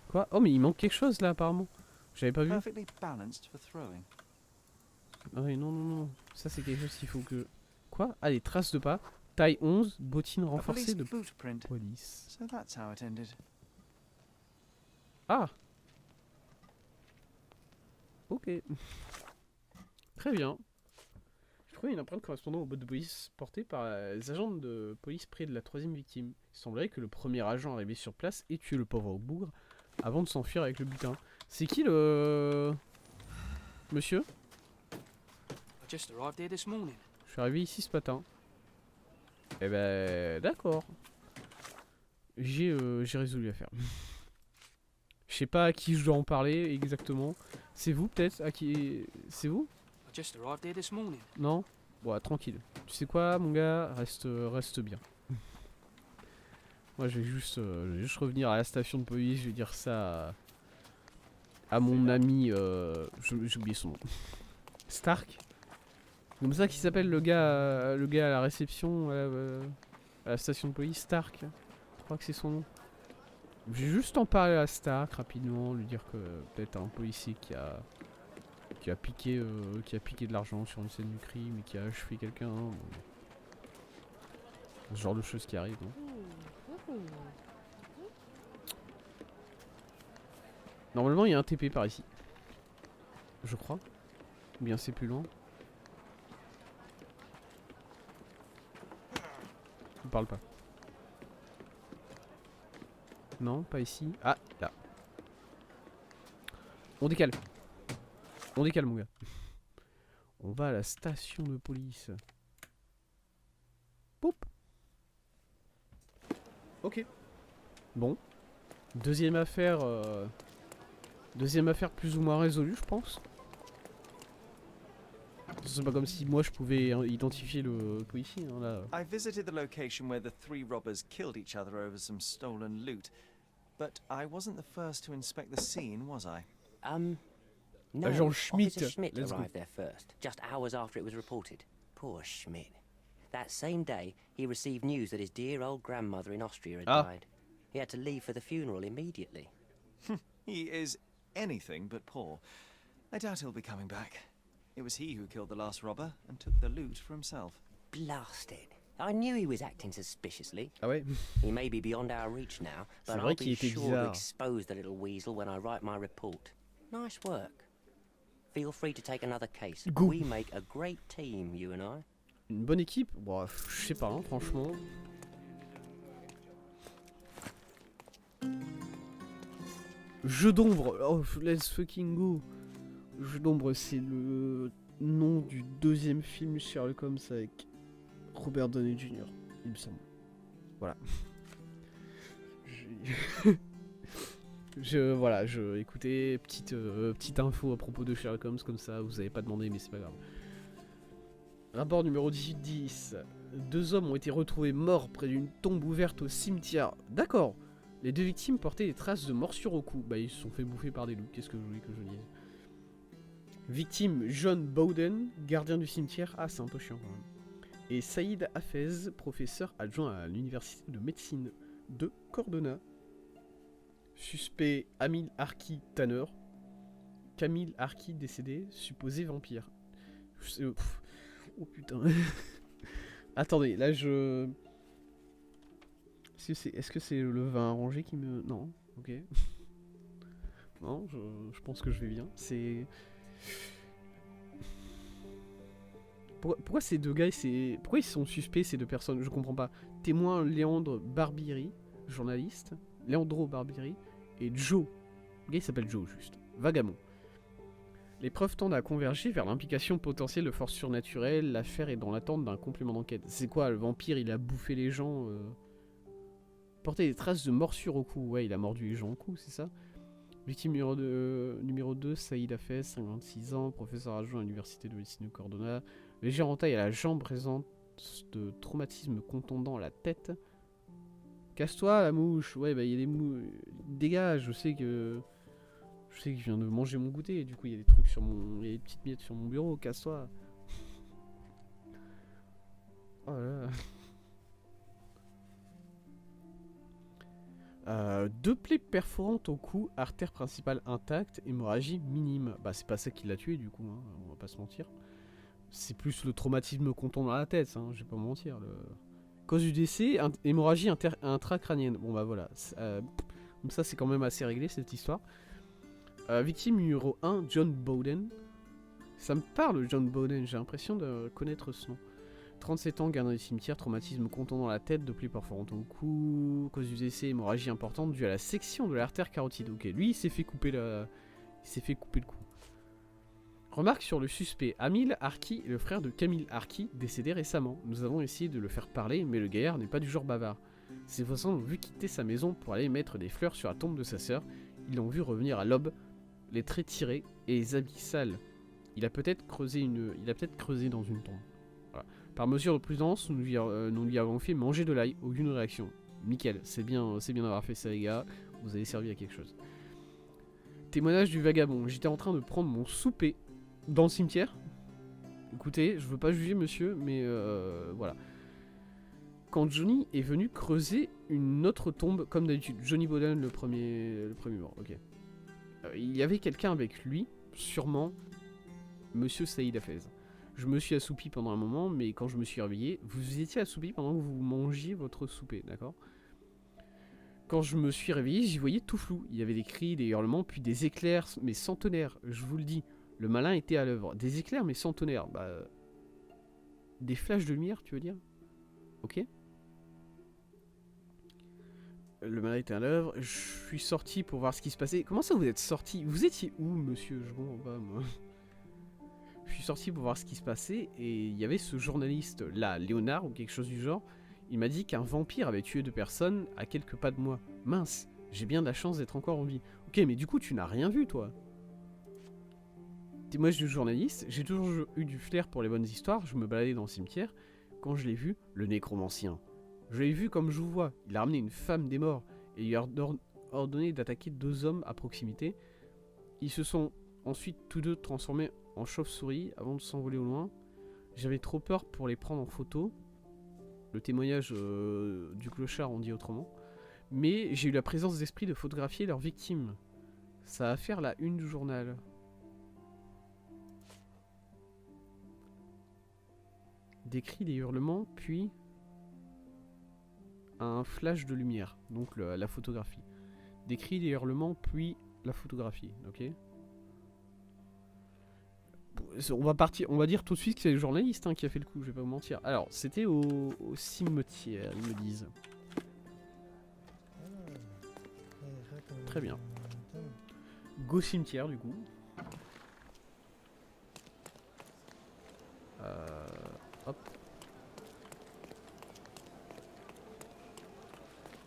Quoi? Oh mais il manque quelque chose là apparemment. J'avais pas vu. Perfectly balanced for throwing. Ah oui, non, non, non. Ça c'est quelque chose qu'il faut que... Quoi? Ah, des traces de pas. Taille 11, bottines A police renforcées de footprint. police. So that's how it ended. Ah! Ok. Très bien. Je trouvais une empreinte correspondant au bottes de police portée par les agents de police près de la 3ème victime. Il semblerait que le premier agent arrivé sur place ait tué le pauvre bougre avant de s'enfuir avec le butin. C'est qui le... Monsieur? I just arrived here this morning. Je suis arrivé ici ce matin. Eh ben... D'accord. J'ai résolu l'affaire. Je sais pas à qui je dois en parler exactement. C'est vous peut-être? À qui... C'est vous? I just arrived here this morning. Non? Bon, tranquille. Tu sais quoi, mon gars? Reste bien. Moi, je vais juste revenir à la station de police. Je vais dire ça à mon ami... j'ai oublié son nom. Stark? Comme ça qu'il s'appelle le gars à la réception, à la station de police, Stark. Je crois que c'est son nom. Je vais juste en parler à Stark rapidement, lui dire que peut-être un policier qui a piqué de l'argent sur une scène du crime et qui a achevé quelqu'un. Bon. Ce genre de choses qui arrivent. Hein. Normalement il y a un TP par ici. Je crois. Ou bien c'est plus loin. Ne parle pas. Non, pas ici. Ah, là. On décale. On décale, mon gars. On va à la station de police. Poup. Ok. Bon. Deuxième affaire plus ou moins résolue, je pense. C'est pas comme si moi je pouvais identifier le policier, hein, là. I visited the location where the 3 robbers killed each other over some stolen loot, but I wasn't the first to inspect the scene, was I? No, Agent Schmidt. Officer Schmidt Let's go. arrived there first, just hours after it was reported. Poor Schmidt. That same day, he received news that his dear old grandmother in Austria had died. He had to leave for the funeral immediately. He is anything but poor. I doubt he'll be coming back. It was he who killed the last robber and took the loot for himself. Blasted. I knew he was acting suspiciously. Ah ouais. He may be beyond our reach now, C'est but vrai I'll qu'il be était sure to bizarre. expose the little weasel when I write my report. Nice work. Feel free to take another case. Go. We make a great team, you and I. Une bonne équipe? Bon, je sais pas, hein, franchement. Jeu d'ombre. Oh, let's fucking go. Jeu d'ombre, c'est le nom du deuxième film Sherlock Holmes avec Robert Downey Jr., il me semble. Voilà. Voilà, écoutez, petite info à propos de Sherlock Holmes comme ça, vous avez pas demandé mais c'est pas grave. Rapport numéro 1810. 2 hommes ont été retrouvés morts près d'une tombe ouverte au cimetière. D'accord. Les 2 victimes portaient des traces de morsures au cou. Bah ils se sont fait bouffer par des loups, qu'est-ce que vous voulez que je dise. Victime John Bowden, gardien du cimetière. Ah c'est un peu chiant quand même. Et Saïd Hafez, professeur adjoint à l'université de médecine de Cordona. Suspect Amil Arki Tanner. Camille Arki décédé, supposé vampire. Oh putain. Attendez, là je... Est-ce que c'est le vin arrangé qui me... Non, ok. Non, je pense que je vais bien. C'est... Pourquoi ces deux gars, pourquoi ils sont suspects ces deux personnes? Je comprends pas. Témoin Léandre Barbieri, journaliste. Leandro Barbieri. Et Joe. Le gars il s'appelle Joe juste. Vagabond. Les preuves tendent à converger vers l'implication potentielle de forces surnaturelles. L'affaire est dans l'attente d'un complément d'enquête. C'est quoi, le vampire il a bouffé les gens Porter des traces de morsures au cou. Ouais, il a mordu les gens au cou, c'est ça. Victime numéro 2, Saïd Hafez, 56 ans, professeur adjoint à l'université de médecine de Cordona. Légère entaille à la jambe, présente de traumatisme contondant la tête. Casse-toi la mouche. Ouais, bah il y a des mouches. Dégage, je sais que je viens de manger mon goûter, et du coup il y a des trucs sur mon... Il y a des petites miettes sur mon bureau, casse-toi. Oh là là. 2 plaies perforantes au cou, artère principale intacte, hémorragie minime. Bah c'est pas ça qui l'a tué du coup, hein, on va pas se mentir. C'est plus le traumatisme contondant dans la tête, hein, je vais pas mentir. Cause du décès, hémorragie intracrânienne. Bon bah voilà, comme ça c'est quand même assez réglé cette histoire. Victime numéro 1, John Bowden. Ça me parle John Bowden, j'ai l'impression de connaître ce nom. 37 ans, gardien du cimetière, traumatisme contondant la tête, 2 plaies perforantes au cou, cause du décès, hémorragie importante due à la section de l'artère carotide. Ok, lui il s'est fait couper le cou. Remarque sur le suspect, Amil Arki, le frère de Camille Arki, décédé récemment. Nous avons essayé de le faire parler, mais le gaillard n'est pas du genre bavard. Ses voisins l'ont vu quitter sa maison pour aller mettre des fleurs sur la tombe de sa sœur. Ils l'ont vu revenir à l'aube, les traits tirés et les habits sales. Il a peut-être creusé dans une tombe. Voilà. Par mesure de prudence, nous lui avons fait manger de l'ail, aucune réaction. Nickel, c'est bien d'avoir fait ça les gars, vous avez servi à quelque chose. Témoignage du vagabond, j'étais en train de prendre mon souper dans le cimetière. Écoutez, je veux pas juger monsieur, mais voilà. Quand Johnny est venu creuser une autre tombe, comme d'habitude, Johnny Bowden le premier mort, ok. Il y avait quelqu'un avec lui, sûrement Monsieur Saïd Hafez. Je me suis assoupi pendant un moment, mais quand je me suis réveillé, vous étiez assoupi pendant que vous mangiez votre souper, d'accord? Quand je me suis réveillé, j'y voyais tout flou. Il y avait des cris, des hurlements, puis des éclairs, mais centenaires, je vous le dis. Le malin était à l'œuvre. Des éclairs, mais centenaires. Bah... Des flashs de lumière, tu veux dire? Ok. Le malin était à l'œuvre. Je suis sorti pour voir ce qui se passait. Comment ça vous êtes sorti? Vous étiez où, monsieur? Je comprends pas, moi. Je suis sorti pour voir ce qui se passait et il y avait ce journaliste là, Léonard ou quelque chose du genre. Il m'a dit qu'un vampire avait tué 2 personnes à quelques pas de moi. Mince, j'ai bien de la chance d'être encore en vie. Ok, mais du coup tu n'as rien vu toi. Moi je suis journaliste, j'ai toujours eu du flair pour les bonnes histoires, je me baladais dans le cimetière. Quand je l'ai vu, le nécromancien. Je l'ai vu comme je vous vois, il a ramené une femme des morts et il lui a ordonné d'attaquer 2 hommes à proximité. Ils se sont ensuite tous 2 transformés en chauve-souris avant de s'envoler au loin. J'avais trop peur pour les prendre en photo. Le témoignage du clochard on dit autrement. Mais j'ai eu la présence d'esprit de photographier leurs victimes. Ça va faire la une du journal. Des cris, des hurlements, puis un flash de lumière, donc la photographie. Des cris, des hurlements, puis la photographie, ok. On va dire tout de suite que c'est le journaliste qui a fait le coup, je vais pas vous mentir. Alors, c'était au cimetière, ils me disent. Très bien. Go cimetière, du coup. Hop.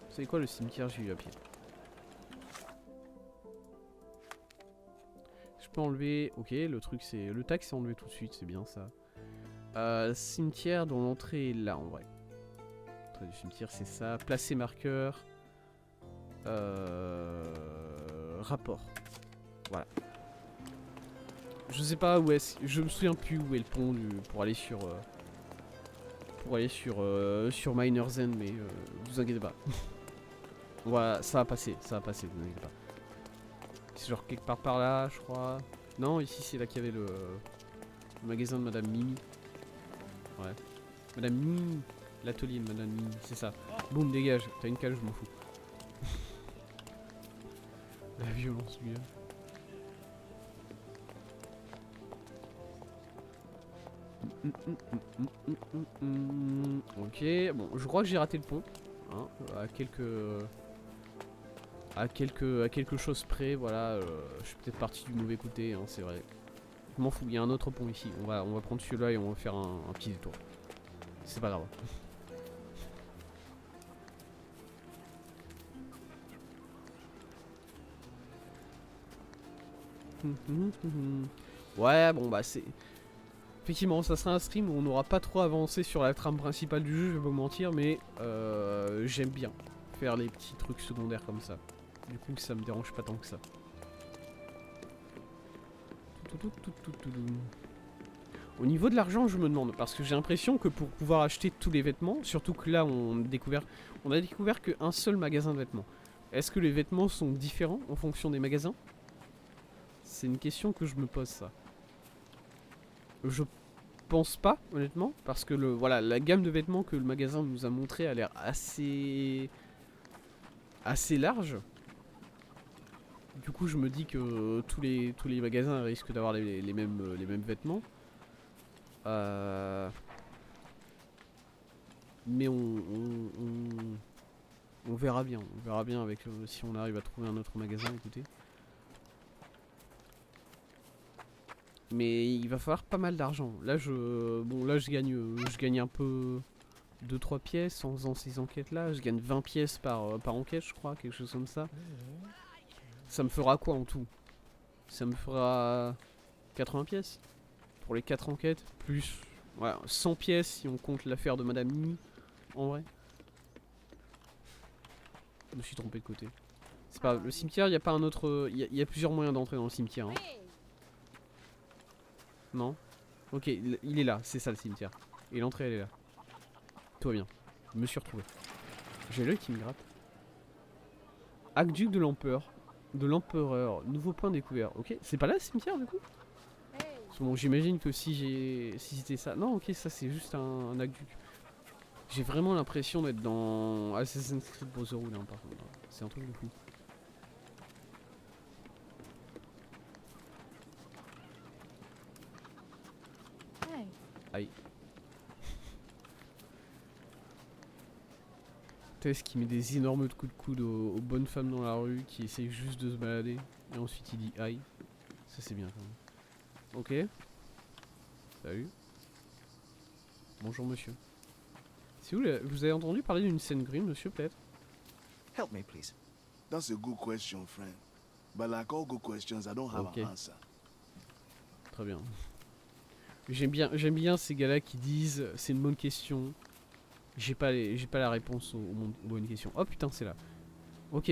C'est quoi le cimetière? J'ai eu à pied. Je peux enlever. Ok, le truc c'est. Le tag c'est enlevé tout de suite, c'est bien ça. Cimetière dont l'entrée est là en vrai. L'entrée du cimetière c'est ça. Placer marqueur. Rapport. Voilà. Je sais pas où est-ce. Je me souviens plus où est le pont pour aller sur. Sur Miner's End, mais vous inquiétez pas. Voilà, ça va passer, vous inquiétez pas. C'est genre quelque part par là, je crois. Non, ici c'est là qu'il y avait le magasin de Madame Mimi. Ouais. Madame Mimi. L'atelier de Madame Mimi, c'est ça. Boum, dégage. T'as une cale, je m'en fous. La violence, lui. Ok, bon, je crois que j'ai raté le pont. Hein, à quelque chose près, voilà. Je suis peut-être parti du mauvais côté, hein, c'est vrai. Je m'en fous, il y a un autre pont ici. On va prendre celui-là et on va faire un petit détour. C'est pas grave. Ouais, bon bah c'est... Effectivement, ça sera un stream où on n'aura pas trop avancé sur la trame principale du jeu, je vais pas vous mentir, mais j'aime bien faire les petits trucs secondaires comme ça. Du coup, ça me dérange pas tant que ça. Au niveau de l'argent, je me demande, parce que j'ai l'impression que pour pouvoir acheter tous les vêtements, surtout que là, on a découvert qu'un seul magasin de vêtements. Est-ce que les vêtements sont différents en fonction des magasins? C'est une question que je me pose, ça. Je pense pas, honnêtement, parce que voilà, la gamme de vêtements que le magasin nous a montré a l'air assez large. Du coup, je me dis que tous les magasins risquent d'avoir les mêmes vêtements. Mais on verra bien. On verra bien avec si on arrive à trouver un autre magasin. Écoutez. Mais il va falloir pas mal d'argent. Là, je gagne un peu 2-3 pièces en faisant ces enquêtes là. Je gagne 20 pièces par enquête, je crois, quelque chose comme ça. Ça me fera quoi en tout? Ça me fera 80 pièces pour les 4 enquêtes, plus voilà, 100 pièces si on compte l'affaire de Madame Mimi, en vrai. Je me suis trompé de côté. C'est pas le cimetière, il n'y a pas un autre... Il y a plusieurs moyens d'entrer dans le cimetière. Hein. Non? Ok, il est là, c'est ça le cimetière. Et l'entrée elle est là. Tout va bien. Je me suis retrouvé. J'ai l'œil qui me gratte. Aqueduc de l'empereur. Nouveau point découvert. Ok, c'est pas là le cimetière du coup? Bon, j'imagine que si c'était ça... Non, ok, ça c'est juste un aqueduc. J'ai vraiment l'impression d'être dans Assassin's Creed Brotherhood, hein, par contre. C'est un truc de fou. Aïe. Tess qui met des énormes coups de coude aux bonnes femmes dans la rue qui essayent juste de se balader. Et ensuite il dit aïe. Ça c'est bien quand même. Ok. Salut. Bonjour monsieur. Si vous avez entendu parler d'une scène grise, monsieur, peut-être? Help me, please. That's a good question, friend. But like all good questions, I don't have an answer. Très bien. J'aime bien ces gars-là qui disent c'est une bonne question. J'ai pas la réponse aux bonnes questions. Oh putain, c'est là. Ok.